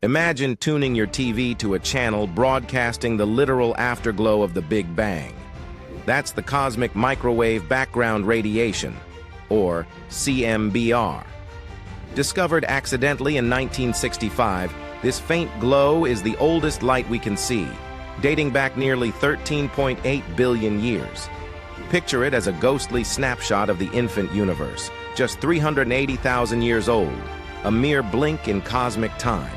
Imagine tuning your TV to a channel broadcasting the literal afterglow of the Big Bang. That's the cosmic microwave background radiation, or CMBR. Discovered accidentally in 1965, this faint glow is the oldest light we can see, dating back nearly 13.8 billion years. Picture it as a ghostly snapshot of the infant universe, just 380,000 years old, a mere blink in cosmic time.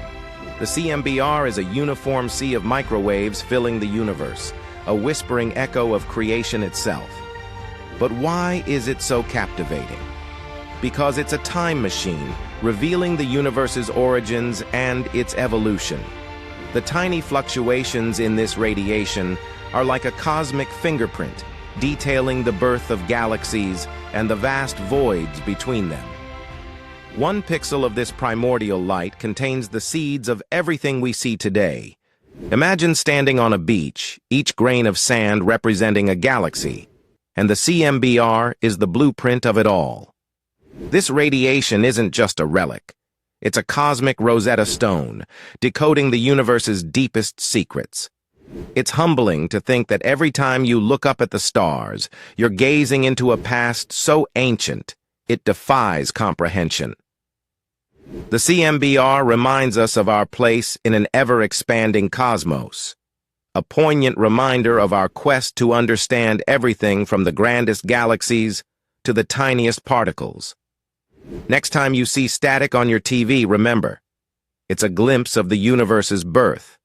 The CMBR is a uniform sea of microwaves filling the universe, a whispering echo of creation itself. But why is it so captivating? Because it's a time machine, revealing the universe's origins and its evolution. The tiny fluctuations in this radiation are like a cosmic fingerprint, detailing the birth of galaxies and the vast voids between them. One pixel of this primordial light contains the seeds of everything we see today. Imagine standing on a beach, each grain of sand representing a galaxy, and the CMBR is the blueprint of it all. This radiation isn't just a relic. It's a cosmic Rosetta Stone, decoding the universe's deepest secrets. It's humbling to think that every time you look up at the stars, you're gazing into a past so ancient, it defies comprehension. The CMBR reminds us of our place in an ever-expanding cosmos, a poignant reminder of our quest to understand everything from the grandest galaxies to the tiniest particles. Next time you see static on your TV, remember, it's a glimpse of the universe's birth.